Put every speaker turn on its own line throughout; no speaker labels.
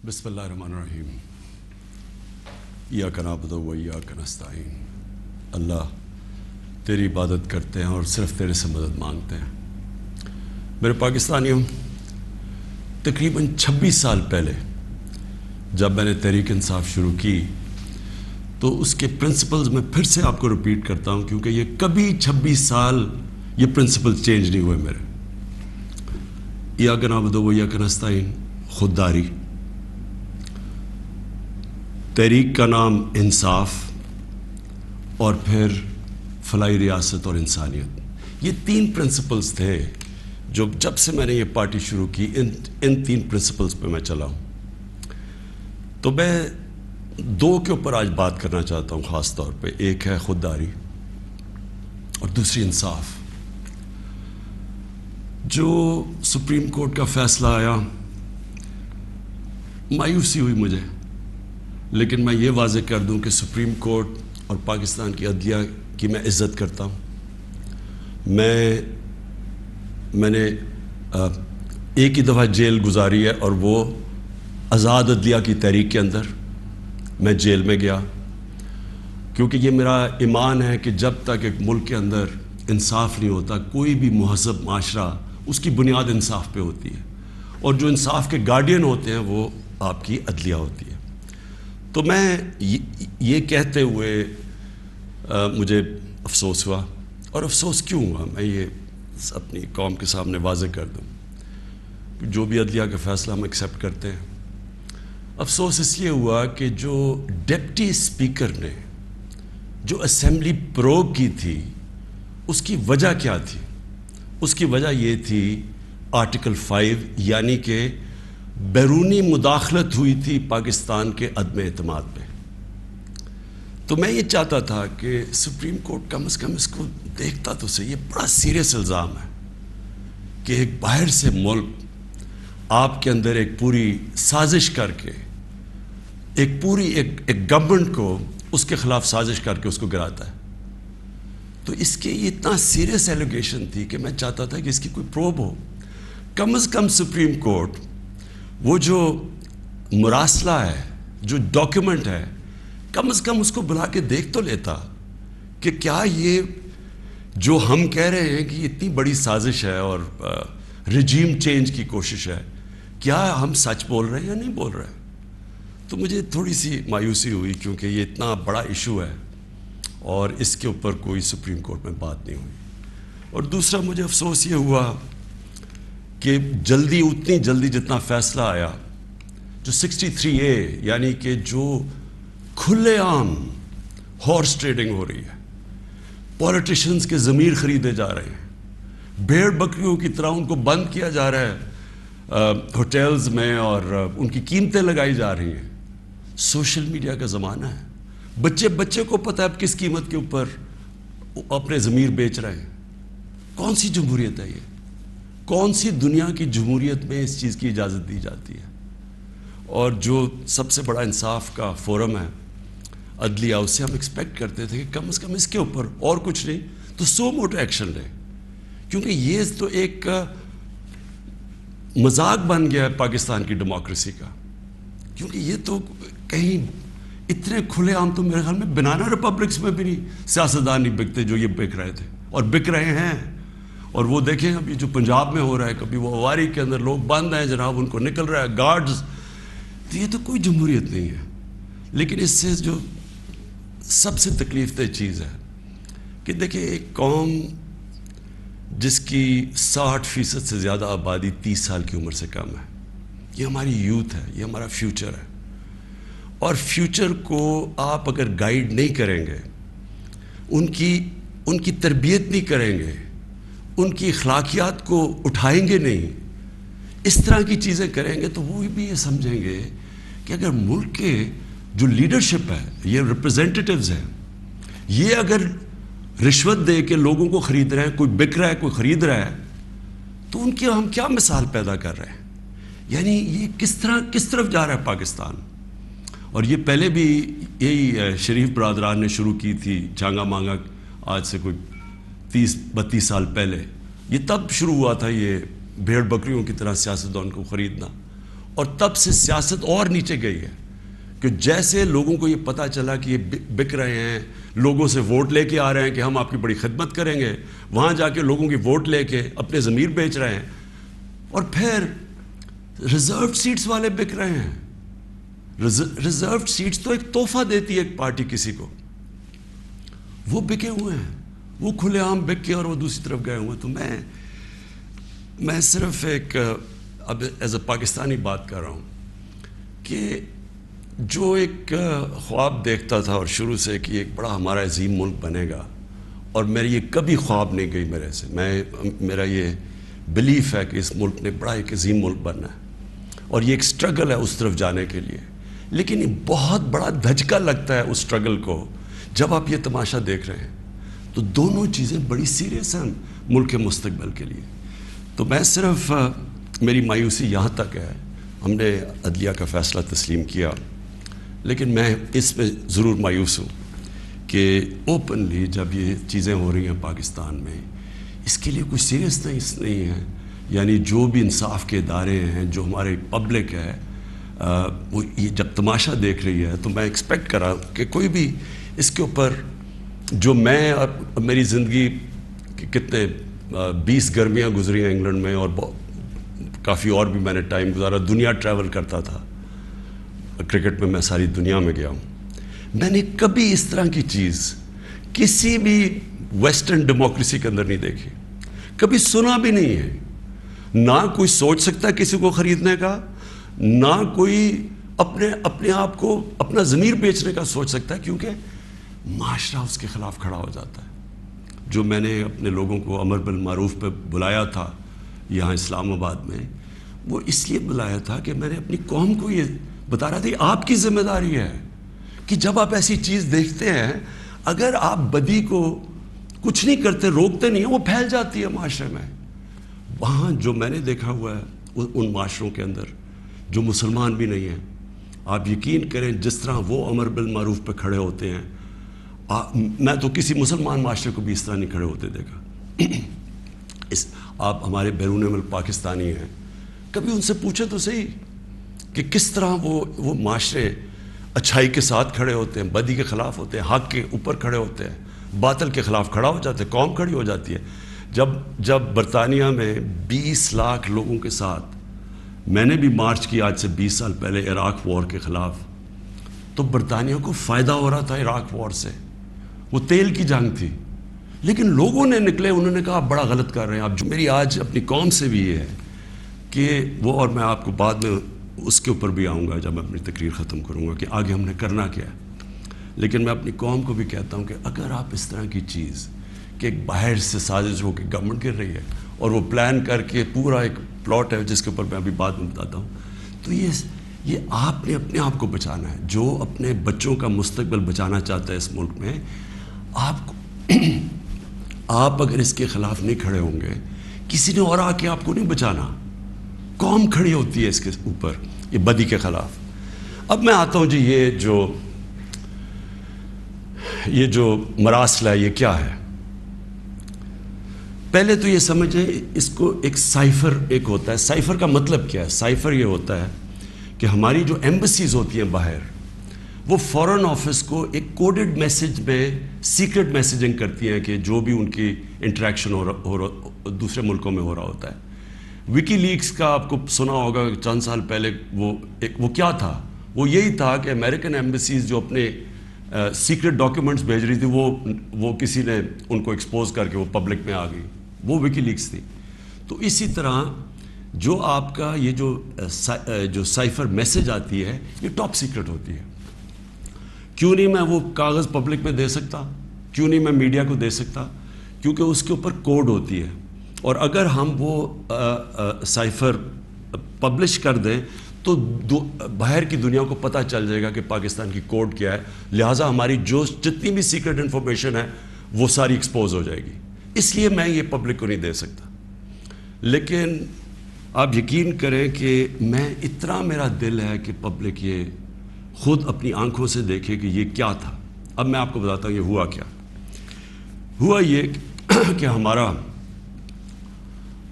بسم اللہ الرحمن الرحیم ایاک نعبد و ایاک نستعین۔ اللہ تیری عبادت کرتے ہیں اور صرف تیرے سے مدد مانگتے ہیں۔ میرے پاکستانیوں، تقریباً 26 سال پہلے جب میں نے تحریک انصاف شروع کی تو اس کے پرنسپلز میں پھر سے آپ کو ریپیٹ کرتا ہوں، کیونکہ یہ کبھی 26 سال یہ پرنسپل چینج نہیں ہوئے میرے۔ ایاک نعبد و ایاک نستعین، خودداری، تحریک کا نام انصاف، اور پھر فلاحی ریاست اور انسانیت۔ یہ 3 پرنسپلز تھے جو جب سے میں نے یہ پارٹی شروع کی ان 3 پرنسپلز پہ میں چلا ہوں۔ تو میں 2 کے اوپر آج بات کرنا چاہتا ہوں خاص طور پہ۔ ایک ہے خودداری اور دوسری انصاف۔ جو سپریم کورٹ کا فیصلہ آیا، مایوسی ہوئی مجھے، لیکن میں یہ واضح کر دوں کہ سپریم کورٹ اور پاکستان کی عدلیہ کی میں عزت کرتا ہوں۔ میں نے ایک ہی دفعہ جیل گزاری ہے، اور وہ آزاد عدلیہ کی تحریک کے اندر میں جیل میں گیا، کیونکہ یہ میرا ایمان ہے کہ جب تک ایک ملک کے اندر انصاف نہیں ہوتا، کوئی بھی مہذب معاشرہ اس کی بنیاد انصاف پہ ہوتی ہے، اور جو انصاف کے گارڈین ہوتے ہیں وہ آپ کی عدلیہ ہوتی ہے۔ تو میں یہ کہتے ہوئے مجھے افسوس ہوا، اور افسوس کیوں ہوا میں یہ اپنی قوم کے سامنے واضح کر دوں۔ جو بھی عدلیہ کا فیصلہ ہم ایکسیپٹ کرتے ہیں، افسوس اس لیے ہوا کہ جو ڈپٹی اسپیکر نے جو اسمبلی پروگ کی تھی، اس کی وجہ کیا تھی؟ اس کی وجہ یہ تھی آرٹیکل 5، یعنی کہ بیرونی مداخلت ہوئی تھی پاکستان کے عدم اعتماد پہ۔ تو میں یہ چاہتا تھا کہ سپریم کورٹ کم از کم اس کو دیکھتا تو صحیح۔ یہ بڑا سیریس الزام ہے کہ ایک باہر سے ملک آپ کے اندر ایک پوری سازش کر کے ایک گورنمنٹ کو اس کے خلاف سازش کر کے اس کو گراتا ہے۔ تو اس کے یہ اتنا سیریس ایلیگیشن تھی کہ میں چاہتا تھا کہ اس کی کوئی پروب ہو۔ کم از کم سپریم کورٹ وہ جو مراسلہ ہے، جو ڈاکیومنٹ ہے، کم از کم اس کو بلا کے دیکھ تو لیتا کہ کیا یہ جو ہم کہہ رہے ہیں کہ اتنی بڑی سازش ہے اور رجیم چینج کی کوشش ہے، کیا ہم سچ بول رہے ہیں یا نہیں بول رہے ہیں۔ تو مجھے تھوڑی سی مایوسی ہوئی، کیونکہ یہ اتنا بڑا ایشو ہے اور اس کے اوپر کوئی سپریم کورٹ میں بات نہیں ہوئی۔ اور دوسرا مجھے افسوس یہ ہوا کہ اتنی جلدی جتنا فیصلہ آیا، جو 63A، یعنی کہ جو کھلے عام ہارس ٹریڈنگ ہو رہی ہے، پولیٹیشنز کے ضمیر خریدے جا رہے ہیں، بھیڑ بکریوں کی طرح ان کو بند کیا جا رہا ہے ہوٹلز میں، اور ان کی قیمتیں لگائی جا رہی ہیں۔ سوشل میڈیا کا زمانہ ہے، بچے کو پتہ ہے اب کس قیمت کے اوپر اپنے ضمیر بیچ رہے ہیں۔ کون سی جمہوریت ہے یہ؟ کون سی دنیا کی جمہوریت میں اس چیز کی اجازت دی جاتی ہے؟ اور جو سب سے بڑا انصاف کا فورم ہے عدلیہ، اس سے ہم ایکسپیکٹ کرتے تھے کہ کم از کم اس کے اوپر اور کچھ نہیں تو سو موٹو ایکشن لے، کیونکہ یہ تو ایک مذاق بن گیا ہے پاکستان کی ڈیموکریسی کا۔ کیونکہ یہ تو کہیں اتنے کھلے عام تو میرے خیال میں بنانا ریپبلکس میں بھی نہیں سیاستدان نہیں بکتے جو یہ بک رہے تھے اور بک رہے ہیں۔ اور وہ دیکھیں ابھی جو پنجاب میں ہو رہا ہے، کبھی وہ اواری کے اندر لوگ بند ہیں جناب، ان کو نکل رہا ہے گارڈز۔ تو یہ تو کوئی جمہوریت نہیں ہے۔ لیکن اس سے جو سب سے تکلیف دہ چیز ہے کہ دیکھیں، ایک قوم جس کی 60% سے زیادہ آبادی 30 سال کی عمر سے کم ہے، یہ ہماری یوتھ ہے، یہ ہمارا فیوچر ہے۔ اور فیوچر کو آپ اگر گائیڈ نہیں کریں گے، ان کی تربیت نہیں کریں گے، ان کی اخلاقیات کو اٹھائیں گے نہیں، اس طرح کی چیزیں کریں گے، تو وہ بھی یہ سمجھیں گے کہ اگر ملک کے جو لیڈرشپ ہے، یہ ریپرزینٹیٹیوز ہیں، یہ اگر رشوت دے کے لوگوں کو خرید رہے ہیں، کوئی بک رہا ہے کوئی خرید رہا ہے، تو ان کی ہم کیا مثال پیدا کر رہے ہیں؟ یعنی یہ کس طرف جا رہا ہے پاکستان۔ اور یہ پہلے بھی یہی شریف برادران نے شروع کی تھی، چانگا مانگا، آج سے کوئی 30-32 سال پہلے یہ تب شروع ہوا تھا، یہ بھیڑ بکریوں کی طرح سیاستدان کو خریدنا۔ اور تب سے سیاست اور نیچے گئی ہے کہ جیسے لوگوں کو یہ پتہ چلا کہ یہ بک رہے ہیں، لوگوں سے ووٹ لے کے آ رہے ہیں کہ ہم آپ کی بڑی خدمت کریں گے، وہاں جا کے لوگوں کی ووٹ لے کے اپنے ضمیر بیچ رہے ہیں، اور پھر ریزروڈ سیٹس والے بک رہے ہیں. ریزروڈ سیٹس تو ایک تحفہ دیتی ہے ایک پارٹی کسی کو، وہ بکے ہوئے ہیں، وہ کھلے عام بک کے اور وہ دوسری طرف گئے ہوئے. تو میں صرف ایک اب ایز اے پاکستانی بات کر رہا ہوں کہ جو ایک خواب دیکھتا تھا اور شروع سے کہ ایک بڑا ہمارا عظیم ملک بنے گا، اور میری یہ کبھی خواب نہیں گئی میرے سے، میرا یہ بلیف ہے کہ اس ملک نے بڑا ایک عظیم ملک بننا ہے، اور یہ ایک سٹرگل ہے اس طرف جانے کے لیے. لیکن یہ بہت بڑا دھچکا لگتا ہے اس سٹرگل کو جب آپ یہ تماشا دیکھ رہے ہیں. تو دونوں چیزیں بڑی سیریس ہیں ملک کے مستقبل کے لیے. تو میں صرف میری مایوسی یہاں تک ہے، ہم نے عدلیہ کا فیصلہ تسلیم کیا، لیکن میں اس پہ ضرور مایوس ہوں کہ اوپنلی جب یہ چیزیں ہو رہی ہیں پاکستان میں، اس کے لیے کوئی سیریسنس نہیں ہے. یعنی جو بھی انصاف کے ادارے ہیں، جو ہمارے پبلک ہے، وہ یہ جب تماشا دیکھ رہی ہے تو میں ایکسپیکٹ کر رہا ہوں کہ کوئی بھی اس کے اوپر، جو میں میری زندگی کتنے 20 گرمیاں گزری ہیں انگلینڈ میں، اور کافی اور بھی میں نے ٹائم گزارا، دنیا ٹریول کرتا تھا، کرکٹ میں ساری دنیا میں گیا ہوں. میں نے کبھی اس طرح کی چیز کسی بھی ویسٹرن ڈیموکریسی کے اندر نہیں دیکھی، کبھی سنا بھی نہیں ہے. نہ کوئی سوچ سکتا ہے کسی کو خریدنے کا، نہ کوئی اپنے آپ کو اپنا ضمیر بیچنے کا سوچ سکتا ہے، کیونکہ معاشرہ اس کے خلاف کھڑا ہو جاتا ہے. جو میں نے اپنے لوگوں کو امر بالمعروف پہ بلایا تھا یہاں اسلام آباد میں، وہ اس لیے بلایا تھا کہ میں نے اپنی قوم کو یہ بتا رہا تھا کہ آپ کی ذمہ داری ہے کہ جب آپ ایسی چیز دیکھتے ہیں، اگر آپ بدی کو کچھ نہیں کرتے، روکتے نہیں ہیں، وہ پھیل جاتی ہے معاشرے میں. وہاں جو میں نے دیکھا ہوا ہے ان معاشروں کے اندر جو مسلمان بھی نہیں ہیں، آپ یقین کریں جس طرح وہ امر بالمعروف پہ کھڑے ہوتے ہیں، میں تو کسی مسلمان معاشرے کو بھی اس طرح نہیں کھڑے ہوتے دیکھا. آپ ہمارے بیرون ملک پاکستانی ہیں، کبھی ان سے پوچھیں تو صحیح کہ کس طرح وہ معاشرے اچھائی کے ساتھ کھڑے ہوتے ہیں، بدی کے خلاف ہوتے ہیں، حق کے اوپر کھڑے ہوتے ہیں، باطل کے خلاف کھڑا ہو جاتے ہیں، قوم کھڑی ہو جاتی ہے. جب برطانیہ میں 20 لاکھ لوگوں کے ساتھ میں نے بھی مارچ کی آج سے 20 سال پہلے عراق وار کے خلاف، تو برطانیہ کو فائدہ ہو رہا تھا عراق وار سے، وہ تیل کی جنگ تھی. لیکن لوگوں نے نکلے، انہوں نے کہا آپ بڑا غلط کر رہے ہیں. اب جو میری آج اپنی قوم سے بھی یہ ہے کہ وہ، اور میں آپ کو بعد میں اس کے اوپر بھی آؤں گا جب میں اپنی تقریر ختم کروں گا کہ آگے ہم نے کرنا کیا ہے. لیکن میں اپنی قوم کو بھی کہتا ہوں کہ اگر آپ اس طرح کی چیز کہ ایک باہر سے سازش ہو کے گورنمنٹ گر رہی ہے اور وہ پلان کر کے پورا ایک پلاٹ ہے جس کے اوپر میں ابھی بعد میں بتاتا ہوں، تو یہ آپ نے اپنے آپ کو بچانا ہے. جو اپنے بچوں کا مستقبل بچانا چاہتا ہے اس ملک میں، آپ اگر اس کے خلاف نہیں کھڑے ہوں گے، کسی نے اور آ کے آپ کو نہیں بچانا. قوم کھڑی ہوتی ہے اس کے اوپر، یہ بدی کے خلاف. اب میں آتا ہوں جی، یہ جو مراسلہ ہے یہ کیا ہے. پہلے تو یہ سمجھیں اس کو ایک سائفر ایک ہوتا ہے. سائفر کا مطلب کیا ہے؟ سائفر یہ ہوتا ہے کہ ہماری جو ایمبیسیز ہوتی ہیں باہر، وہ فورن آفس کو ایک کوڈڈ میسج میں سیکرٹ میسیجنگ کرتی ہیں کہ جو بھی ان کی انٹریکشن دوسرے ملکوں میں ہو رہا ہوتا ہے. وکی لیکس کا آپ کو سنا ہوگا چند سال پہلے، وہ کیا تھا؟ وہ یہی تھا کہ امریکن ایمبیسیز جو اپنے سیکرٹ ڈاکیومنٹس بھیج رہی تھی، وہ کسی نے ان کو ایکسپوز کر کے وہ پبلک میں آ گئی، وہ وکی لیکس تھی. تو اسی طرح جو آپ کا یہ جو سائفر میسج آتی ہے، یہ ٹاپ سیکرٹ ہوتی ہے. کیوں نہیں میں وہ کاغذ پبلک میں دے سکتا؟ کیوں نہیں میں میڈیا کو دے سکتا؟ کیونکہ اس کے اوپر کوڈ ہوتی ہے، اور اگر ہم وہ سائفر پبلش کر دیں تو باہر کی دنیا کو پتہ چل جائے گا کہ پاکستان کی کوڈ کیا ہے. لہٰذا ہماری جتنی بھی سیکرٹ انفارمیشن ہے وہ ساری ایکسپوز ہو جائے گی. اس لیے میں یہ پبلک کو نہیں دے سکتا. لیکن آپ یقین کریں کہ اتنا میرا دل ہے کہ پبلک یہ خود اپنی آنکھوں سے دیکھے کہ یہ کیا تھا. اب میں آپ کو بتاتا ہوں یہ ہوا کیا. ہوا یہ کہ ہمارا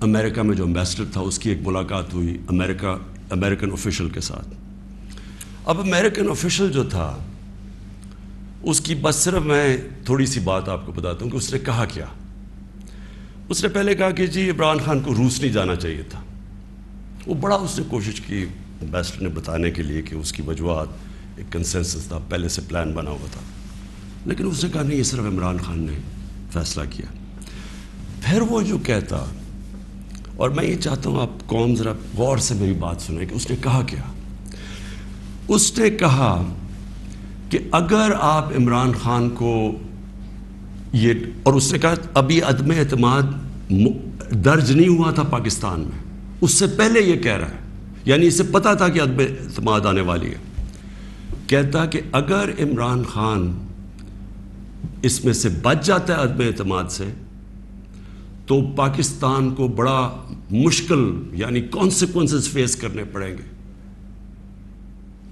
امریکہ میں جو امبیسڈر تھا اس کی ایک ملاقات ہوئی. امریکہ امریکن آفیشل کے ساتھ. اب امریکن آفیشل جو تھا اس کی بس صرف میں تھوڑی سی بات آپ کو بتاتا ہوں کہ اس نے کہا کیا. اس نے پہلے کہا کہ جی عمران خان کو روس نہیں جانا چاہیے تھا. وہ بڑا اس نے کوشش کی امبیسڈر نے بتانے کے لیے کہ اس کی وجوہات, ایک کنسنسس تھا, پہلے سے پلان بنا ہوا تھا, لیکن اس نے کہا نہیں, یہ صرف عمران خان نے فیصلہ کیا. پھر وہ جو کہتا, اور میں یہ چاہتا ہوں آپ قوم ذرا غور سے میری بات سنیں کہ اس نے کہا کیا. اس نے کہا کہ اگر آپ عمران خان کو یہ, اور اس نے کہا ابھی عدم اعتماد درج نہیں ہوا تھا پاکستان میں, اس سے پہلے یہ کہہ رہا ہے, یعنی اسے پتا تھا کہ عدم اعتماد آنے والی ہے. کہتا کہ اگر عمران خان اس میں سے بچ جاتا ہے عدم اعتماد سے, تو پاکستان کو بڑا مشکل یعنی کانسیکوینسز فیس کرنے پڑیں گے.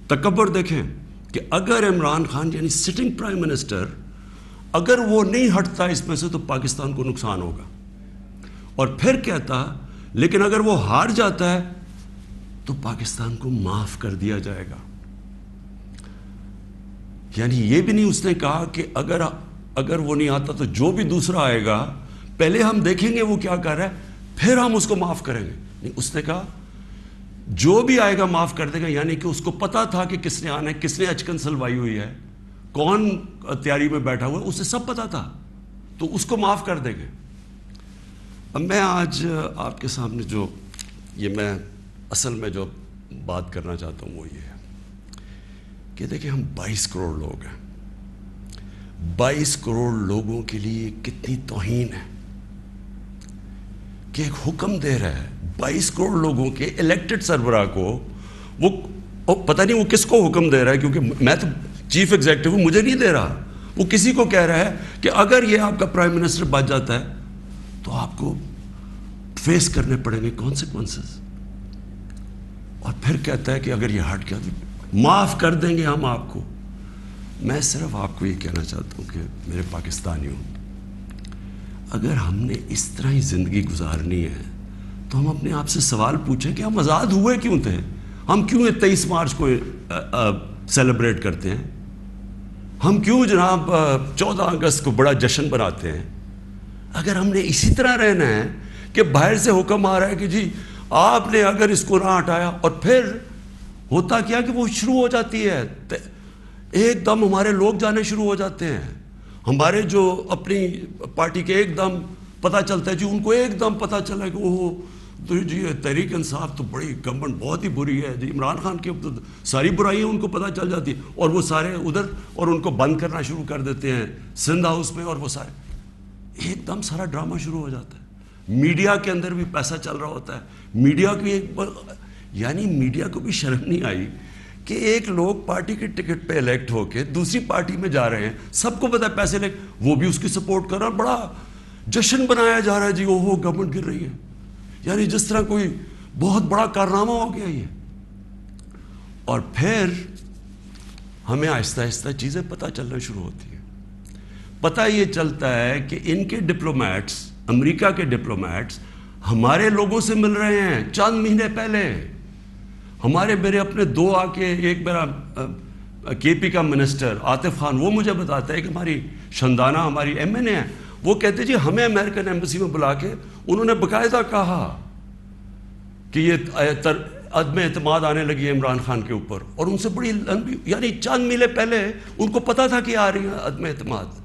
تکبر دیکھیں کہ اگر عمران خان یعنی سٹنگ پرائم منسٹر اگر وہ نہیں ہٹتا اس میں سے تو پاکستان کو نقصان ہوگا. اور پھر کہتا لیکن اگر وہ ہار جاتا ہے تو پاکستان کو معاف کر دیا جائے گا. یعنی یہ بھی نہیں اس نے کہا کہ اگر وہ نہیں آتا تو جو بھی دوسرا آئے گا پہلے ہم دیکھیں گے وہ کیا کر رہا ہے, پھر ہم اس کو معاف کریں گے. نہیں, اس نے کہا جو بھی آئے گا معاف کر دے گا. یعنی کہ اس کو پتا تھا کہ کس نے آنا ہے, کس نے اچکن سلوائی ہوئی ہے, کون تیاری میں بیٹھا ہوا ہے, اسے سب پتا تھا, تو اس کو معاف کر دیں گے. اب میں آج آپ کے سامنے جو یہ میں اصل میں جو بات کرنا چاہتا ہوں وہ یہ ہے کہ دیکھیں ہم 22 کروڑ لوگ ہیں. 22 کروڑ لوگوں کے لیے کتنی توہین ہے کہ ایک حکم دے رہا ہے 22 کروڑ لوگوں کے الیکٹڈ سربراہ کو, وہ پتہ نہیں وہ کس کو حکم دے رہا ہے, کیونکہ میں تو چیف ایگزیکٹو ہوں, مجھے نہیں دے رہا, وہ کسی کو کہہ رہا ہے کہ اگر یہ آپ کا پرائم منسٹر بچ جاتا ہے تو آپ کو فیس کرنے پڑیں گے کانسیکوینسز. اور پھر کہتا ہے کہ اگر یہ ہٹ گیا تو معاف کر دیں گے ہم آپ کو. میں صرف آپ کو یہ کہنا چاہتا ہوں کہ میرے پاکستانیوں, اگر ہم نے اس طرح ہی زندگی گزارنی ہے تو ہم اپنے آپ سے سوال پوچھیں کہ ہم آزاد ہوئے کیوں تھے, ہم کیوں 23 مارچ کو سیلیبریٹ کرتے ہیں, ہم کیوں جناب 14 اگست کو بڑا جشن بناتے ہیں. اگر ہم نے اسی طرح رہنا ہے کہ باہر سے حکم آ رہا ہے کہ جی آپ نے اگر اس کو نہ ہٹایا, اور پھر ہوتا کیا کہ وہ شروع ہو جاتی ہے, ایک دم ہمارے لوگ جانے شروع ہو جاتے ہیں, ہمارے جو اپنی پارٹی کے ایک دم پتہ چلتا ہے جی, ان کو ایک دم پتہ چلا کہ وہ تو جی تحریک انصاف تو بڑی گورنمنٹ بہت ہی بری ہے جی, عمران خان کی ساری برائیاں ان کو پتہ چل جاتی ہیں, اور وہ سارے ادھر اور ان کو بند کرنا شروع کر دیتے ہیں سندھ ہاؤس میں, اور وہ سارے ایک دم سارا ڈرامہ شروع ہو جاتا ہے. میڈیا کے اندر بھی پیسہ چل رہا ہوتا ہے. میڈیا کی یعنی میڈیا کو بھی شرم نہیں آئی کہ ایک لوگ پارٹی کے ٹکٹ پہ الیکٹ ہو کے دوسری پارٹی میں جا رہے ہیں, سب کو پتا ہے پیسے لے, وہ بھی اس کی سپورٹ کر رہا ہے, بڑا جشن بنایا جا رہا ہے جی وہ گورنمنٹ گر رہی ہے, یعنی جس طرح کوئی بہت بڑا کارنامہ ہو گیا یہ. اور پھر ہمیں آہستہ آہستہ چیزیں پتہ چلنا شروع ہوتی ہیں. پتہ یہ چلتا ہے کہ ان کے ڈپلومیٹس, امریکہ کے ڈپلومیٹس ہمارے لوگوں سے مل رہے ہیں چند مہینے پہلے. میرے اپنے 2 آ کے, ایک میرا کے پی کا منسٹر عاطف خان, وہ مجھے بتاتا ہے کہ ہماری شندانہ ہماری ایم این اے ہیں, وہ کہتے جی ہمیں امریکن ایمبیسی میں بلا کے انہوں نے باقاعدہ کہا کہ یہ عدم اعتماد آنے لگی ہے عمران خان کے اوپر, اور ان سے بڑی لمبی یعنی چند مہینے پہلے ان کو پتا تھا کہ آ رہی ہے عدم اعتماد.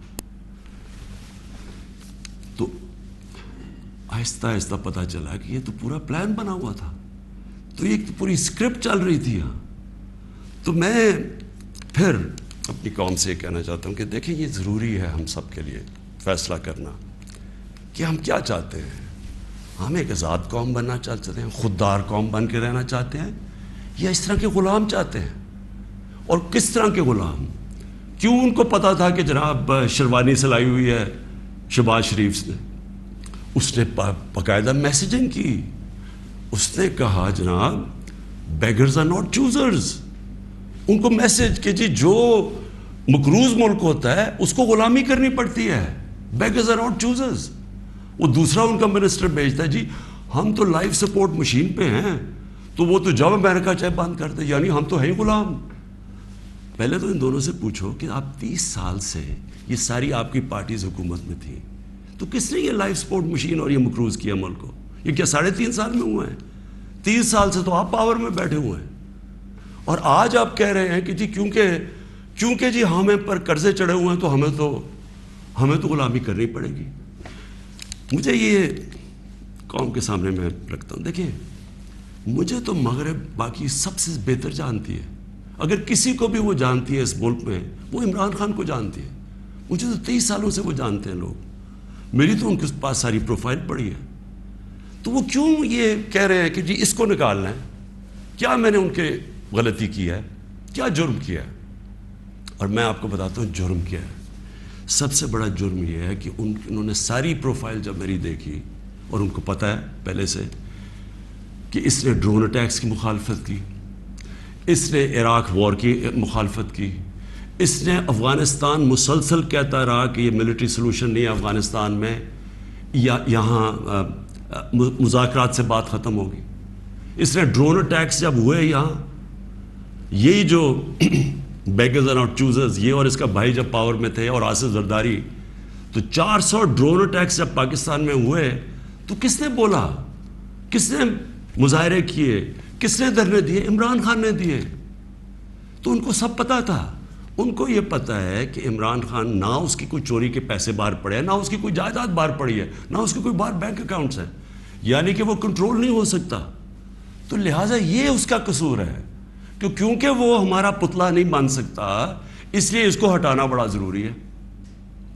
تو آہستہ آہستہ پتہ چلا کہ یہ تو پورا پلان بنا ہوا تھا, تو یہ پوری اسکرپٹ چل رہی تھی یہاں. تو میں پھر اپنی قوم سے یہ کہنا چاہتا ہوں کہ دیکھیں یہ ضروری ہے ہم سب کے لیے فیصلہ کرنا کہ ہم کیا چاہتے ہیں. ہم ایک آزاد قوم بننا چاہتے ہیں, خوددار قوم بن کے رہنا چاہتے ہیں, یا اس طرح کے غلام چاہتے ہیں. اور کس طرح کے غلام, کیوں ان کو پتا تھا کہ جناب شیروانی سلائی ہوئی ہے شہباز شریف نے, اس نے باقاعدہ میسیجنگ کی, اس نے کہا جناب بیگرز آر ناٹ چوزرز. ان کو میسیج کہ جی جو مقروض ملک ہوتا ہے اس کو غلامی کرنی پڑتی ہے, بیگرز آر ناٹ چوزرز. وہ دوسرا ان کا منسٹر بھیجتا ہے جی ہم تو لائف سپورٹ مشین پہ ہیں, تو وہ تو جب امریکہ چاہے بند کر دے، یعنی ہم تو ہیں غلام۔ پہلے تو ان دونوں سے پوچھو کہ آپ 30 سال سے یہ ساری آپ کی پارٹیز حکومت میں تھیں، تو کس نے یہ لائف سپورٹ مشین اور یہ مقروض کیا ملک کو؟ یہ کیا 3.5 سال میں ہوئے ہیں؟ 30 سال سے تو آپ پاور میں بیٹھے ہوئے ہیں، اور آج آپ کہہ رہے ہیں کہ جی کیونکہ جی ہمیں پر قرضے چڑھے ہوئے ہیں تو ہمیں تو غلامی کرنی پڑے گی۔ مجھے یہ قوم کے سامنے میں رکھتا ہوں، دیکھیں مجھے تو مغرب باقی سب سے بہتر جانتی ہے، اگر کسی کو بھی وہ جانتی ہے اس ملک میں وہ عمران خان کو جانتی ہے۔ مجھے تو 23 سالوں سے وہ جانتے ہیں لوگ، میری تو ان کے پاس ساری پروفائل پڑی ہے، تو وہ کیوں یہ کہہ رہے ہیں کہ جی اس کو نکالنا ہے؟ کیا میں نے ان کے غلطی کی ہے؟ کیا جرم کیا ہے؟ اور میں آپ کو بتاتا ہوں جرم کیا ہے۔ سب سے بڑا جرم یہ ہے کہ انہوں نے ساری پروفائل جب میری دیکھی، اور ان کو پتہ ہے پہلے سے کہ اس نے ڈرون اٹیکس کی مخالفت کی، اس نے عراق وار کی مخالفت کی، اس نے افغانستان مسلسل کہتا رہا کہ یہ ملٹری سلوشن نہیں ہے افغانستان میں، یہاں مذاکرات سے بات ختم ہوگی۔ اس نے ڈرون اٹیکس جب ہوئے یہاں، یہی جو بیگرز اینڈ آؤٹ چوزرز، یہ اور اس کا بھائی جب پاور میں تھے اور آصف زرداری، تو 400 ڈرون اٹیکس جب پاکستان میں ہوئے تو کس نے بولا؟ کس نے مظاہرے کیے؟ کس نے دھرنے دیے؟ عمران خان نے دیے۔ تو ان کو سب پتا تھا، ان کو یہ پتا ہے کہ عمران خان نہ اس کی کوئی چوری کے پیسے باہر پڑے ہیں، نہ اس کی کوئی جائیداد باہر پڑی ہے، نہ اس کے کوئی باہر بینک اکاؤنٹس ہیں، یعنی کہ وہ کنٹرول نہیں ہو سکتا۔ تو لہٰذا یہ اس کا قصور ہے کہ کیونکہ وہ ہمارا پتلا نہیں بن سکتا، اس لیے اس کو ہٹانا بڑا ضروری ہے۔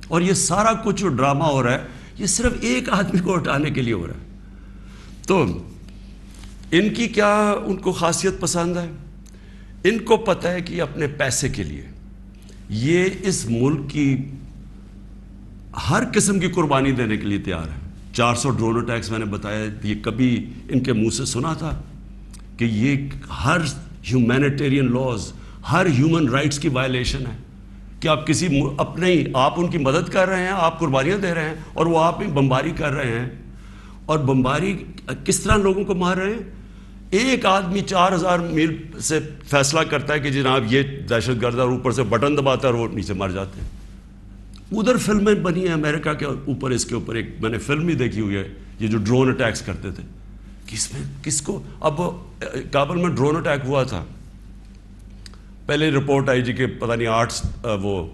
اور یہ سارا کچھ جو ڈرامہ ہو رہا ہے یہ صرف ایک آدمی کو ہٹانے کے لیے ہو رہا ہے۔ تو ان کی کیا ان کو خاصیت پسند ہے؟ ان کو پتہ ہے کہ اپنے پیسے کے لیے یہ اس ملک کی ہر قسم کی قربانی دینے کے لیے تیار ہے۔ 400 ڈرون اٹیکس میں نے بتایا، یہ کبھی ان کے منہ سے سنا تھا کہ یہ ہر ہیومینیٹیرین لاز، ہر ہیومن رائٹس کی وائلیشن ہے کہ آپ آپ ان کی مدد کر رہے ہیں، آپ قربانیاں دے رہے ہیں، اور وہ آپ بمباری کر رہے ہیں۔ اور بمباری کس طرح لوگوں کو مار رہے ہیں؟ ایک آدمی 4000 میل سے فیصلہ کرتا ہے کہ جناب یہ دہشت گرد، اور اوپر سے بٹن دباتا ہے اور وہ نیچے مر جاتے ہیں۔ ادھر فلمیں بنی ہیں امریکہ کے اوپر، اس کے اوپر ایک میں نے فلم بھی دیکھی ہوئی ہے، یہ جو ڈرون اٹیکس کرتے تھے، کس کو اب کابل میں ڈرون اٹیک ہوا تھا، پہلے رپورٹ آئی جی کہ پتہ نہیں 8 وہ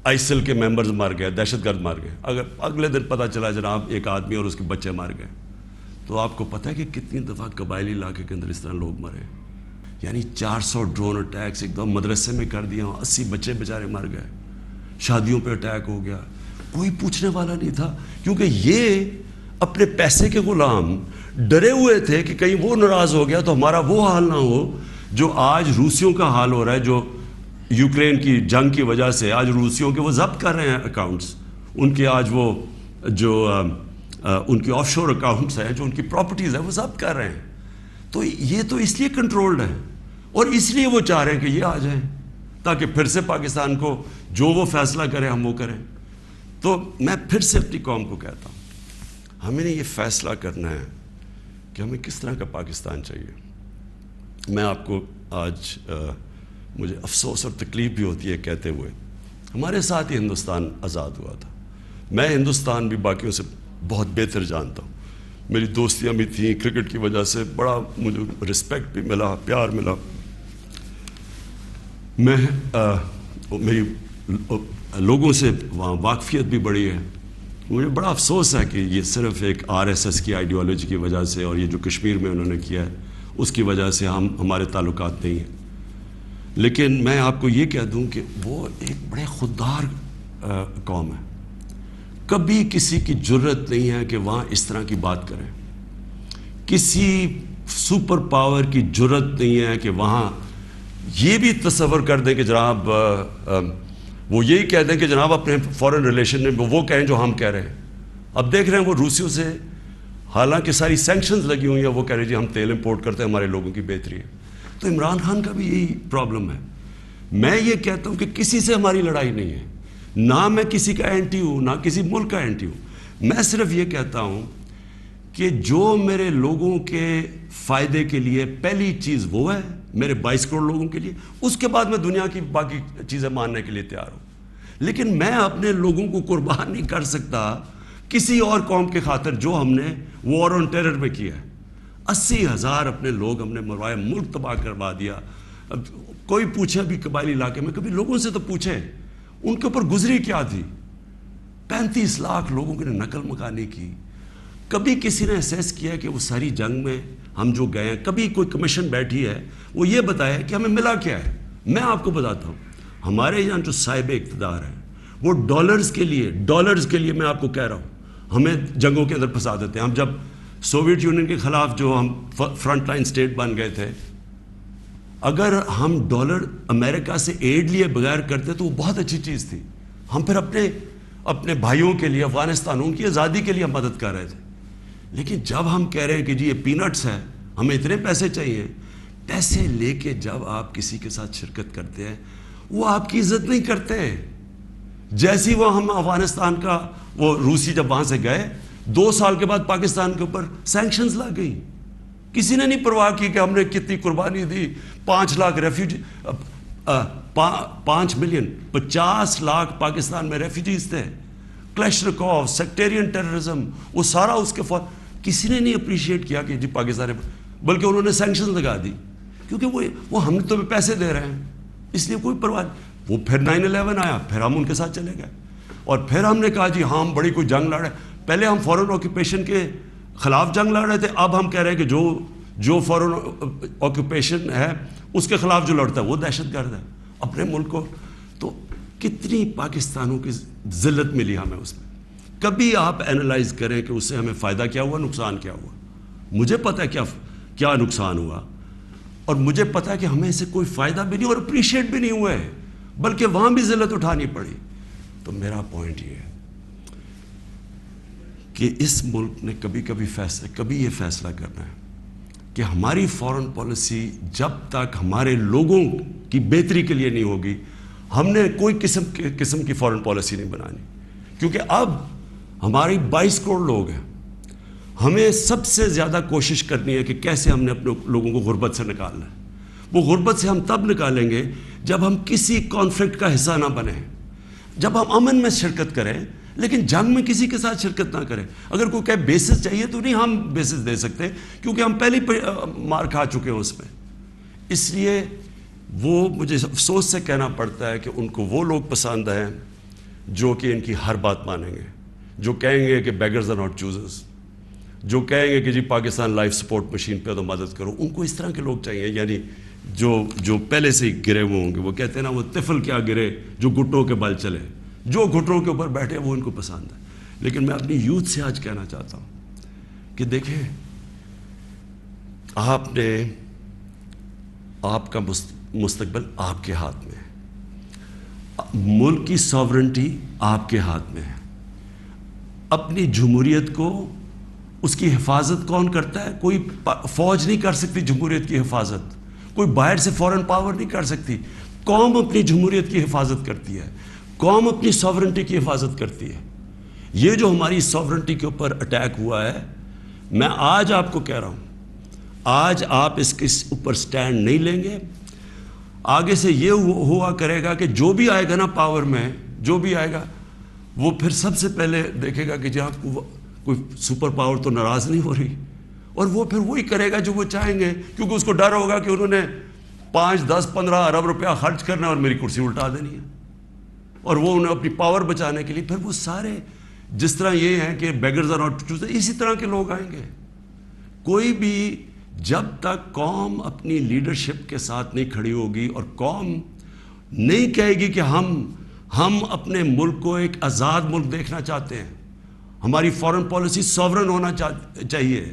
آئسل کے ممبرز مار گئے، دہشت گرد مار گئے، اگلے دن پتہ چلا جناب ایک آدمی اور اس کے بچے مار گئے۔ تو آپ کو پتہ ہے کہ کتنی دفعہ قبائلی علاقے کے اندر اس طرح لوگ مرے، یعنی 400 ڈرون اٹیکس ایک دم مدرسے میں کر دیا، 80 بچے بیچارے مر گئے، شادیوں پہ اٹیک ہو گیا، کوئی پوچھنے والا نہیں تھا، کیونکہ یہ اپنے پیسے کے غلام ڈرے ہوئے تھے کہ کہیں وہ ناراض ہو گیا تو ہمارا وہ حال نہ ہو جو آج روسیوں کا حال ہو رہا ہے، جو یوکرین کی جنگ کی وجہ سے آج روسیوں کے وہ ضبط کر رہے ہیں اکاؤنٹس، ان کے آج وہ جو ان کی آف شور اکاؤنٹس ہیں، جو ان کی پراپرٹیز ہیں، وہ ضبط کر رہے ہیں۔ تو یہ تو اس لیے کنٹرولڈ ہے، اور اس لیے وہ چاہ رہے ہیں کہ یہ آ جائیں تاکہ پھر سے پاکستان کو جو وہ فیصلہ کریں ہم وہ کریں۔ تو میں پھر سے اپنی قوم کو کہتا ہوں، ہمیں نے یہ فیصلہ کرنا ہے کہ ہمیں کس طرح کا پاکستان چاہیے۔ میں آپ کو آج مجھے افسوس اور تکلیف بھی ہوتی ہے کہتے ہوئے، ہمارے ساتھ ہی ہندوستان آزاد ہوا تھا، میں ہندوستان بھی باقیوں سے بہت بہتر جانتا ہوں، میری دوستیاں بھی تھیں، کرکٹ کی وجہ سے بڑا مجھے رسپیکٹ بھی ملا، پیار ملا، میں میری لوگوں سے وہاں واقفیت بھی بڑی ہے۔ مجھے بڑا افسوس ہے کہ یہ صرف ایک RSS کی آئیڈیالوجی کی وجہ سے اور یہ جو کشمیر میں انہوں نے کیا ہے اس کی وجہ سے ہمارے تعلقات نہیں ہیں، لیکن میں آپ کو یہ کہہ دوں کہ وہ ایک بڑے خوددار قوم ہے، کبھی کسی کی جرت نہیں ہے کہ وہاں اس طرح کی بات کریں، کسی سپر پاور کی جرت نہیں ہے کہ وہاں یہ بھی تصور کر دیں کہ جناب وہ یہی کہہ دیں کہ جناب اپنے فورن ریلیشن میں وہ کہیں جو ہم کہہ رہے ہیں۔ اب دیکھ رہے ہیں وہ روسیوں سے حالانکہ ساری سینکشنز لگی ہوئی ہیں، وہ کہہ رہے ہیں جی ہم تیل امپورٹ کرتے ہیں، ہمارے لوگوں کی بہتری ہے۔ تو عمران خان کا بھی یہی پرابلم ہے۔ میں یہ کہتا ہوں کہ کسی سے ہماری لڑائی نہیں ہے، نہ میں کسی کا اینٹی ہوں، نہ کسی ملک کا اینٹی ہوں، میں صرف یہ کہتا ہوں کہ جو میرے لوگوں کے فائدے کے لیے پہلی چیز وہ ہے میرے 22 کروڑ لوگوں کے لیے، اس کے بعد میں دنیا کی باقی چیزیں ماننے کے لیے تیار ہوں، لیکن میں اپنے لوگوں کو قربان نہیں کر سکتا کسی اور قوم کے خاطر جو ہم نے وار آن ٹیرر میں کیا ہے۔ 80,000 اپنے لوگ ہم نے مروایا، ملک تباہ کروا دیا۔ اب کوئی پوچھے بھی قبائلی علاقے میں، کبھی لوگوں سے تو پوچھے ان کے اوپر گزری کیا تھی۔ 35 لاکھ لوگوں کی نقل مکانی کی۔ کبھی کسی نے اسیس کیا کہ وہ ساری جنگ میں ہم جو گئے ہیں، کبھی کوئی کمیشن بیٹھی ہے وہ یہ بتایا کہ ہمیں ملا کیا ہے؟ میں آپ کو بتاتا ہوں، ہمارے یہاں جو صاحب اقتدار ہیں وہ ڈالرز کے لیے میں آپ کو کہہ رہا ہوں ہمیں جنگوں کے اندر پھنسا دیتے ہیں۔ ہم جب سوویت یونین کے خلاف جو ہم فرنٹ لائن سٹیٹ بن گئے تھے، اگر ہم ڈالر امریکہ سے ایڈ لیے بغیر کرتے تو وہ بہت اچھی چیز تھی۔ ہم پھر اپنے بھائیوں کے لیے، افغانستانوں کی آزادی کے لیے ہم مدد کر رہے تھے۔ لیکن جب ہم کہہ رہے ہیں کہ جی یہ پینٹس ہے، ہمیں اتنے پیسے چاہیے، پیسے لے کے جب آپ کسی کے ساتھ شرکت کرتے ہیں وہ آپ کی عزت نہیں کرتے۔ جیسی وہ ہم افغانستان کا وہ روسی جب وہاں سے گئے، 2 سال کے بعد پاکستان کے اوپر سینکشنز لگ گئی، کسی نے نہیں پرواہ کی کہ ہم نے کتنی قربانی دی۔ 5 لاکھ ریفیوجی، 5 ملین 50 لاکھ پاکستان میں ریفیوجیز تھے۔ کلیشنکوف، سیکٹیرین ٹیررزم، وہ سارا اس کے کسی نے نہیں اپریشیٹ کیا کہ جی پاکستان، بلکہ انہوں نے سینکشن لگا دی کیونکہ وہ ہم تو پیسے دے رہے ہیں، اس لیے کوئی پرواہ نہیں۔ وہ پھر 9/11 آیا، پھر ہم ان کے ساتھ چلے گئے اور پھر ہم نے کہا جی ہاں ہم بڑی کوئی جنگ لڑ رہے ہیں۔ پہلے ہم فورن آکوپیشن کے خلاف جنگ لڑ رہے تھے، اب ہم کہہ رہے ہیں کہ جو فورن آکوپیشن ہے اس کے خلاف جو لڑتا ہے وہ دہشت گرد ہے اپنے ملک کو۔ تو کتنی پاکستانوں کی ذلت ملی ہمیں اس میں۔ کبھی آپ اینالائز کریں کہ اس سے ہمیں فائدہ کیا ہوا، نقصان کیا ہوا۔ مجھے پتہ ہے کیا نقصان ہوا، اور مجھے پتہ ہے کہ ہمیں اس سے کوئی فائدہ بھی نہیں اور اپریشیٹ بھی نہیں ہوئے، بلکہ وہاں بھی ذلت اٹھانی پڑی۔ تو میرا پوائنٹ یہ ہے کہ اس ملک نے کبھی یہ فیصلہ کرنا ہے کہ ہماری فورن پالیسی جب تک ہمارے لوگوں کی بہتری کے لیے نہیں ہوگی، ہم نے کوئی قسم کی فورن پالیسی نہیں بنانی، کیونکہ اب ہماری 22 کروڑ لوگ ہیں۔ ہمیں سب سے زیادہ کوشش کرنی ہے کہ کیسے ہم نے اپنے لوگوں کو غربت سے نکالنا ہے۔ وہ غربت سے ہم تب نکالیں گے جب ہم کسی کانفلکٹ کا حصہ نہ بنیں، جب ہم امن میں شرکت کریں لیکن جنگ میں کسی کے ساتھ شرکت نہ کریں۔ اگر کوئی کہے بیسس چاہیے تو نہیں ہم بیسس دے سکتے، کیونکہ ہم پہلے مار کھا چکے ہیں اس میں۔ اس لیے وہ مجھے افسوس سے کہنا پڑتا ہے کہ ان کو وہ لوگ پسند ہیں جو کہ ان کی ہر بات مانیں گے، جو کہیں گے کہ بیگرز آر ناٹ چوزرز، جو کہیں گے کہ جی پاکستان لائف سپورٹ مشین پہ تو مدد کرو۔ ان کو اس طرح کے لوگ چاہیے، یعنی جو پہلے سے ہی گرے ہوئے ہوں گے۔ وہ کہتے ہیں نا وہ طفل کیا گرے جو گھٹنوں کے بل چلے، جو گھٹنوں کے اوپر بیٹھے وہ ان کو پسند ہے۔ لیکن میں اپنی یوتھ سے آج کہنا چاہتا ہوں کہ دیکھیں، آپ کا مستقبل آپ کے ہاتھ میں ہے، ملک کی ساورنٹی آپ کے ہاتھ میں ہے۔ اپنی جمہوریت کو، اس کی حفاظت کون کرتا ہے؟ کوئی فوج نہیں کر سکتی جمہوریت کی حفاظت، کوئی باہر سے فورن پاور نہیں کر سکتی۔ قوم اپنی جمہوریت کی حفاظت کرتی ہے، قوم اپنی ساورنٹی کی حفاظت کرتی ہے۔ یہ جو ہماری ساورنٹی کے اوپر اٹیک ہوا ہے، میں آج آپ کو کہہ رہا ہوں، آج آپ اس کے اوپر سٹینڈ نہیں لیں گے، آگے سے یہ ہوا کرے گا کہ جو بھی آئے گا نا پاور میں، جو بھی آئے گا وہ پھر سب سے پہلے دیکھے گا کہ جی آپ کو کوئی سپر پاور تو ناراض نہیں ہو رہی، اور وہ پھر وہی کرے گا جو وہ چاہیں گے، کیونکہ اس کو ڈر ہوگا کہ انہوں نے 5, 10, 15 ارب روپیہ خرچ کرنا ہے اور میری کرسی الٹا دینی ہے، اور وہ انہیں اپنی پاور بچانے کے لیے پھر وہ سارے جس طرح یہ ہیں کہ بیگرز آر ناٹ چوزرز، اسی طرح کے لوگ آئیں گے۔ کوئی بھی جب تک قوم اپنی لیڈرشپ کے ساتھ نہیں کھڑی ہوگی اور قوم نہیں کہے گی کہ ہم اپنے ملک کو ایک آزاد ملک دیکھنا چاہتے ہیں، ہماری فورن پالیسی سوورن ہونا چاہیے،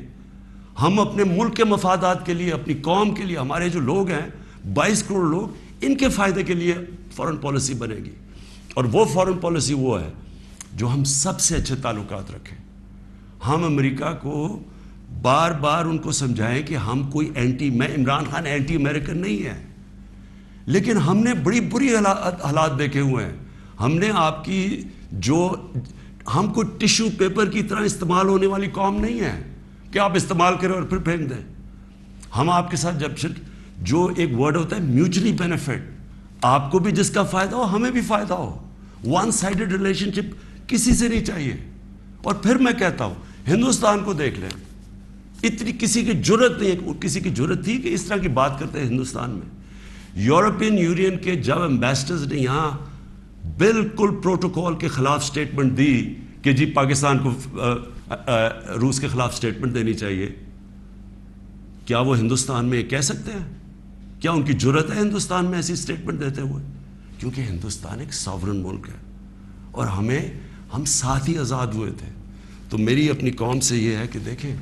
ہم اپنے ملک کے مفادات کے لیے، اپنی قوم کے لیے، ہمارے جو لوگ ہیں 22 کروڑ لوگ، ان کے فائدے کے لیے فورن پالیسی بنے گی۔ اور وہ فورن پالیسی وہ ہے جو ہم سب سے اچھے تعلقات رکھیں۔ ہم امریکہ کو بار بار ان کو سمجھائیں کہ ہم کوئی میں عمران خان اینٹی امریکن نہیں ہے، لیکن ہم نے بڑی بری حالات دیکھے ہوئے ہیں۔ ہم نے آپ کی ہم کوئی ٹیشو پیپر کی طرح استعمال ہونے والی قوم نہیں ہے۔ کہ آپ استعمال کریں اور پھر پھینک دیں. ہم آپ کے ساتھ جب جو ایک ورڈ ہوتا ہے میوچلی بینیفٹ, آپ کو بھی جس کا فائدہ ہو ہمیں بھی فائدہ ہو. ون سائیڈڈ ریلیشن شپ کسی سے نہیں چاہیے. اور پھر میں کہتا ہوں ہندوستان کو دیکھ لیں, اتنی کسی کی جرت نہیں ہے, کسی کی جرت تھی کہ اس طرح کی بات کرتے ہیں ہندوستان میں. یورپین یونین کے جب ایمبیسڈرز نے یہاں بالکل پروٹوکول کے خلاف سٹیٹمنٹ دی کہ جی پاکستان کو روس کے خلاف سٹیٹمنٹ دینی چاہیے, کیا وہ ہندوستان میں کہہ سکتے ہیں؟ کیا ان کی جرت ہے ہندوستان میں ایسی سٹیٹمنٹ دیتے ہوئے؟ کیونکہ ہندوستان ایک ساورن ملک ہے اور ہم ساتھ ہی آزاد ہوئے تھے. تو میری اپنی قوم سے یہ ہے کہ دیکھیں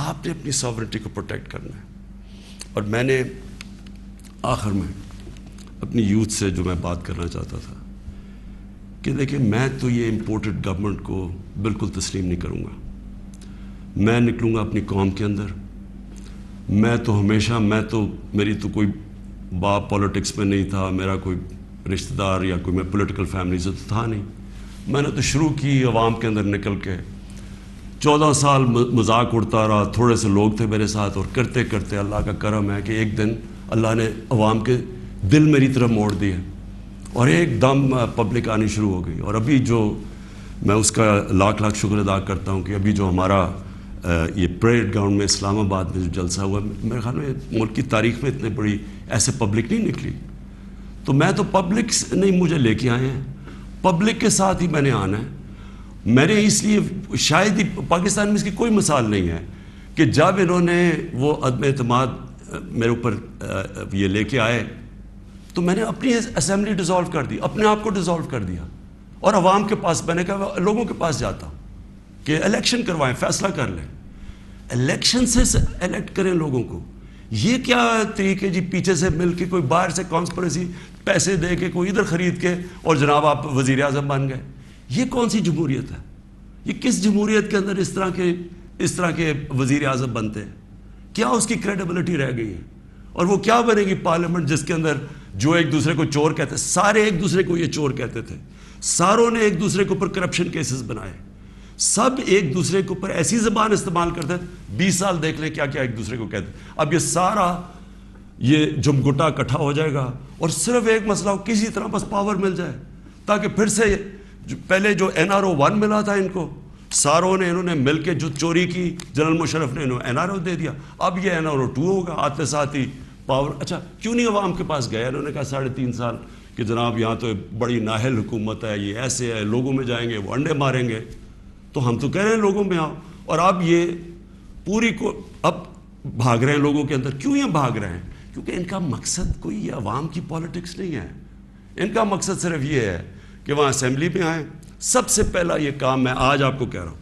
آپ نے اپنی ساورنٹی کو پروٹیکٹ کرنا ہے. اور میں نے آخر میں اپنی یوتھ سے جو میں بات کرنا چاہتا تھا کہ دیکھیں میں تو یہ امپورٹڈ گورنمنٹ کو بالکل تسلیم نہیں کروں گا. میں نکلوں گا اپنی قوم کے اندر. میں تو ہمیشہ میری تو کوئی باپ پولیٹکس میں نہیں تھا, میرا کوئی رشتہ دار یا کوئی میں پولیٹیکل فیملی سے تو تھا نہیں. میں نے تو شروع کی عوام کے اندر نکل کے 14 سال مذاق اڑتا رہا. تھوڑے سے لوگ تھے میرے ساتھ اور کرتے کرتے اللہ کا کرم ہے کہ ایک دن اللہ نے عوام کے دل میری طرف موڑ دیے اور ایک دم پبلک آنی شروع ہو گئی. اور ابھی جو میں اس کا لاکھ لاکھ شکر ادا کرتا ہوں کہ ابھی جو ہمارا یہ پریڈ گراؤنڈ میں اسلام آباد میں جو جلسہ ہوا, میرے خیال میں ملک کی تاریخ میں اتنے بڑی ایسے پبلک نہیں نکلی. تو میں تو پبلک نہیں مجھے لے کے آئے ہیں, پبلک کے ساتھ ہی میں نے آنا ہے. میں نے اس لیے شاید ہی پاکستان میں اس کی کوئی مثال نہیں ہے کہ جب انہوں نے وہ عدم اعتماد میرے اوپر یہ لے کے آئے تو میں نے اپنی اسمبلی ڈیزالو کر دی, اپنے آپ کو ڈیزالو کر دیا اور عوام کے پاس میں نے کہا لوگوں کے پاس جاتا ہوں کہ الیکشن کروائیں, فیصلہ کر لیں, الیکشن سے الیکٹ کریں لوگوں کو. یہ کیا طریقے جی پیچھے سے مل کے کوئی باہر سے کانسپریسی پیسے دے کے کوئی ادھر خرید کے اور جناب آپ وزیر اعظم بن گئے. یہ کون سی جمہوریت ہے؟ یہ کس جمہوریت کے اندر اس طرح کے وزیر اعظم بنتے ہیں؟ کیا اس کی کریڈیبلٹی رہ گئی ہے؟ اور وہ کیا بنے گی پارلیمنٹ جس کے اندر جو ایک دوسرے کو چور کہتے, سارے ایک دوسرے کو یہ چور کہتے تھے, ساروں نے ایک دوسرے کے اوپر کرپشن کیسز بنائے, سب ایک دوسرے کے اوپر ایسی زبان استعمال کرتے تھے. 20 سال دیکھ لیں کیا کیا ایک دوسرے کو کہتے. اب یہ سارا یہ جمگٹا اکٹھا ہو جائے گا اور صرف ایک مسئلہ ہو, کسی طرح بس پاور مل جائے تاکہ پھر سے پہلے جو NRO 1 ملا تھا ان کو, ساروں نے انہوں نے مل کے جو چوری کی جنرل مشرف نے انہوں NRO دے دیا. اب یہ NRO 2 ہوگا, آتے ساتھ ہی پاور. اچھا کیوں نہیں عوام کے پاس گیا؟ انہوں نے کہا 3.5 سال کہ جناب یہاں تو بڑی نااہل حکومت ہے, یہ ایسے ہے, لوگوں میں جائیں گے وہ انڈے ماریں گے. تو ہم تو کہہ رہے ہیں لوگوں میں آؤ, اور اب یہ پوری کو اب بھاگ رہے ہیں لوگوں کے اندر. کیوں یہ بھاگ رہے ہیں؟ کیونکہ ان کا مقصد کوئی یہ عوام کی پالیٹکس نہیں ہے. ان کا مقصد صرف یہ ہے کہ وہاں اسمبلی میں آئیں. سب سے پہلا یہ کام میں آج آپ کو کہہ رہا ہوں,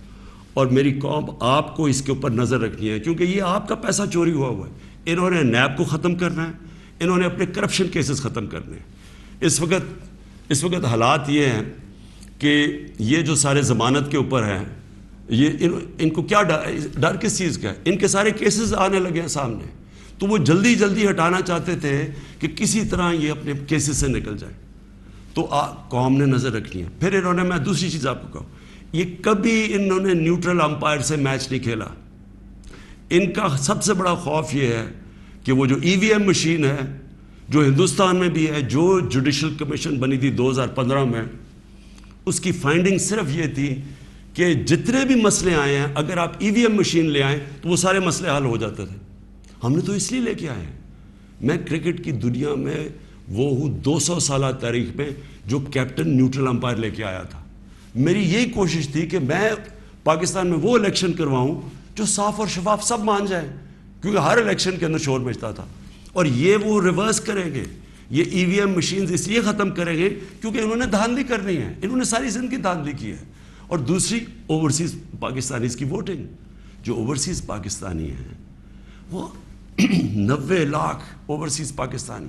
اور میری قوم آپ کو اس کے اوپر نظر رکھنی ہے کیونکہ یہ آپ کا پیسہ چوری ہوا ہے. انہوں نے نیب کو ختم کرنا ہے, انہوں نے اپنے کرپشن کیسز ختم کرنے ہیں. اس وقت حالات یہ ہیں کہ یہ جو سارے ضمانت کے اوپر ہیں, یہ ان کو کیا ڈر کس چیز کا ہے؟ ان کے سارے کیسز آنے لگے ہیں سامنے, تو وہ جلدی جلدی ہٹانا چاہتے تھے کہ کسی طرح یہ اپنے کیسز سے نکل جائیں. تو قوم نے نظر رکھنی ہے. پھر انہوں نے, میں دوسری چیز آپ کو کہوں, یہ کبھی انہوں نے نیوٹرل امپائر سے میچ نہیں کھیلا. ان کا سب سے بڑا خوف یہ ہے کہ وہ جو EVM مشین ہے جو ہندوستان میں بھی ہے, جو جوڈیشل کمیشن بنی تھی 2015 میں, اس کی فائنڈنگ صرف یہ تھی کہ جتنے بھی مسئلے آئے ہیں اگر آپ EVM مشین لے آئیں تو وہ سارے مسئلے حل ہو جاتے تھے. ہم نے تو اس لیے لے کے آئے ہیں. میں کرکٹ کی دنیا میں وہ ہوں 200 سالہ تاریخ میں جو کیپٹن نیوٹرل امپائر لے کے آیا تھا. میری یہی کوشش تھی کہ میں پاکستان میں وہ الیکشن کرواؤں جو صاف اور شفاف سب مان جائیں, کیونکہ ہر الیکشن کے اندر شور مچتا تھا. اور یہ وہ ریورس کریں گے, یہ EVM مشینز اس لیے ختم کریں گے کیونکہ انہوں نے دھاندلی کرنی ہے. انہوں نے ساری زندگی دھاندلی کی ہے. اور دوسری اوورسیز پاکستانیز کی ووٹنگ. جو اوورسیز پاکستانی ہیں وہ 90 لاکھ اوورسیز پاکستانی,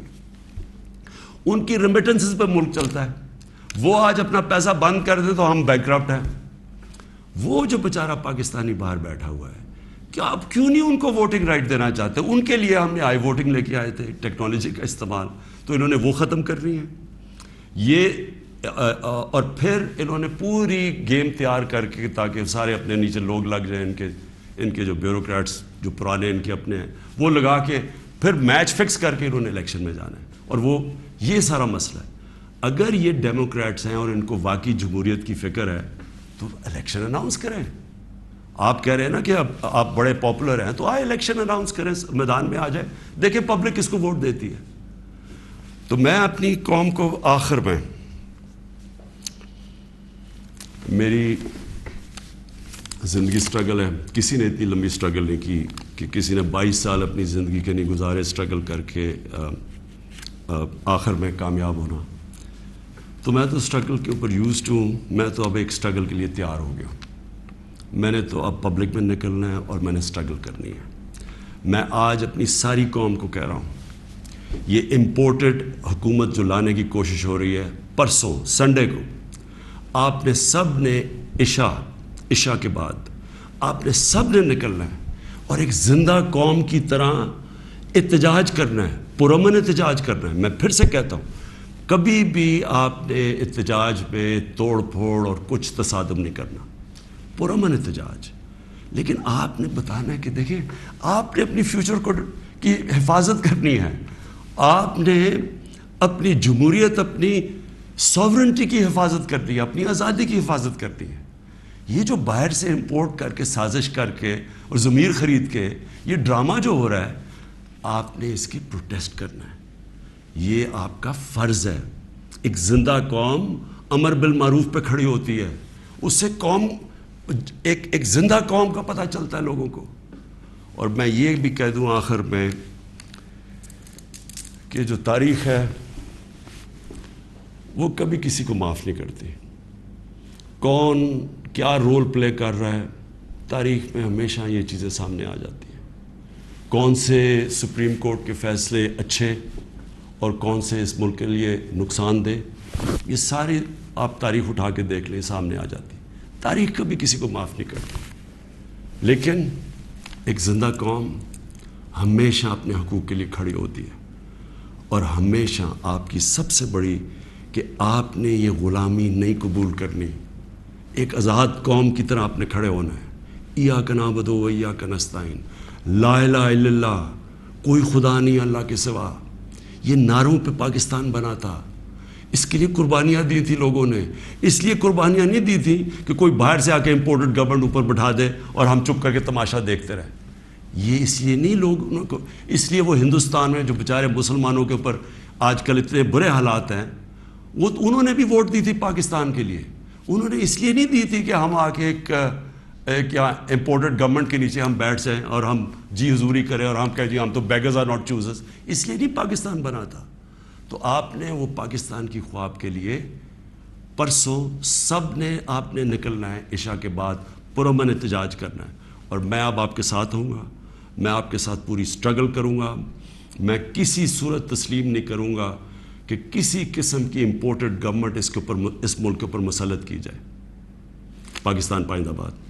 ان کی ریمیٹنسز پہ ملک چلتا ہے. وہ آج اپنا پیسہ بند کر دے تو ہم بینکرپٹ ہیں. وہ جو بیچارہ پاکستانی باہر بیٹھا ہوا ہے, کیا آپ کیوں نہیں ان کو ووٹنگ رائٹ دینا چاہتے؟ ان کے لیے ہم نے آئی ووٹنگ لے کے آئے تھے, ٹیکنالوجی کا استعمال, تو انہوں نے وہ ختم کرنی ہے. یہ اور پھر انہوں نے پوری گیم تیار کر کے تاکہ سارے اپنے نیچے لوگ لگ جائیں ان کے ان کے جو بیوروکریٹس جو پرانے ان کے اپنے ہیں وہ لگا کے پھر میچ فکس کر کے انہوں نے الیکشن میں جانا ہے. اور وہ یہ سارا مسئلہ ہے. اگر یہ ڈیموکریٹس ہیں اور ان کو واقعی جمہوریت کی فکر ہے تو الیکشن اناؤنس کریں. آپ کہہ رہے ہیں نا کہ اب آپ بڑے پاپولر ہیں تو آئے الیکشن اناؤنس کریں, میدان میں آ جائے, دیکھیں پبلک کس کو ووٹ دیتی ہے. تو میں اپنی قوم کو آخر میں, میری زندگی سٹرگل ہے, کسی نے اتنی لمبی سٹرگل نہیں کی کہ کسی نے 22 سال اپنی زندگی کے نہیں گزارے سٹرگل کر کے آخر میں کامیاب ہونا. تو میں تو سٹرگل کے اوپر یوزڈ ہوں. میں تو اب ایک سٹرگل کے لیے تیار ہو گیا ہوں. میں نے تو اب پبلک میں نکلنا ہے اور میں نے سٹرگل کرنی ہے. میں آج اپنی ساری قوم کو کہہ رہا ہوں, یہ امپورٹڈ حکومت جو لانے کی کوشش ہو رہی ہے, پرسوں سنڈے کو آپ نے سب نے عشاء کے بعد آپ نے سب نے نکلنا ہے اور ایک زندہ قوم کی طرح احتجاج کرنا ہے, پرامن احتجاج کرنا ہے. میں پھر سے کہتا ہوں, کبھی بھی آپ نے احتجاج میں توڑ پھوڑ اور کچھ تصادم نہیں کرنا, پرامن احتجاج. لیکن آپ نے بتانا ہے کہ دیکھیں آپ نے اپنی فیوچر کو کی حفاظت کرنی ہے, آپ نے اپنی جمہوریت, اپنی ساورنٹی کی حفاظت کرنی ہے, اپنی آزادی کی حفاظت کرنی ہے. یہ جو باہر سے امپورٹ کر کے سازش کر کے اور ضمیر خرید کے یہ ڈرامہ جو ہو رہا ہے, آپ نے اس کی پروٹیسٹ کرنا ہے. یہ آپ کا فرض ہے. ایک زندہ قوم امر بالمعروف پہ کھڑی ہوتی ہے, اس سے قوم ایک زندہ قوم کا پتہ چلتا ہے لوگوں کو. اور میں یہ بھی کہہ دوں آخر میں کہ جو تاریخ ہے وہ کبھی کسی کو معاف نہیں کرتی. کون کیا رول پلے کر رہا ہے, تاریخ میں ہمیشہ یہ چیزیں سامنے آ جاتی ہیں. کون سے سپریم کورٹ کے فیصلے اچھے اور کون سے اس ملک کے لیے نقصان دہ, یہ ساری آپ تاریخ اٹھا کے دیکھ لیں, سامنے آ جاتی. تاریخ کبھی کسی کو معاف نہیں کرتی. لیکن ایک زندہ قوم ہمیشہ اپنے حقوق کے لیے کھڑی ہوتی ہے. اور ہمیشہ آپ کی سب سے بڑی کہ آپ نے یہ غلامی نہیں قبول کرنی. ایک آزاد قوم کی طرح آپ نے کھڑے ہونا ہے. ایاک نعبد و ایاک نستعین, لا الہ الا اللہ, کوئی خدا نہیں اللہ کے سوا. یہ نعروں پہ پاکستان بنا تھا. اس کے لیے قربانیاں دی تھی لوگوں نے. اس لیے قربانیاں نہیں دی تھی کہ کوئی باہر سے آ کے امپورٹڈ گورنمنٹ اوپر بٹھا دے اور ہم چپ کر کے تماشا دیکھتے رہیں. یہ اس لیے نہیں لوگوں کو, اس لیے وہ ہندوستان میں جو بیچارے مسلمانوں کے اوپر آج کل اتنے برے حالات ہیں, وہ انہوں نے بھی ووٹ دی تھی پاکستان کے لیے. انہوں نے اس لیے نہیں دی تھی کہ ہم آ کے کیا امپورٹڈ گورنمنٹ کے نیچے ہم بیٹھ جائیں اور ہم جی حضوری کریں اور ہم کہیں جی ہم تو بیگرز آر ناٹ چوزرز. اس لیے نہیں پاکستان بنا تھا. تو آپ نے وہ پاکستان کی خواب کے لیے پرسوں سب نے آپ نے نکلنا ہے, عشاء کے بعد پرامن احتجاج کرنا ہے. اور میں اب آپ کے ساتھ ہوں گا, میں آپ کے ساتھ پوری سٹرگل کروں گا. میں کسی صورت تسلیم نہیں کروں گا کہ کسی قسم کی امپورٹڈ گورنمنٹ اس ملک کے اوپر مسلط کی جائے. پاکستان پائندہ باد.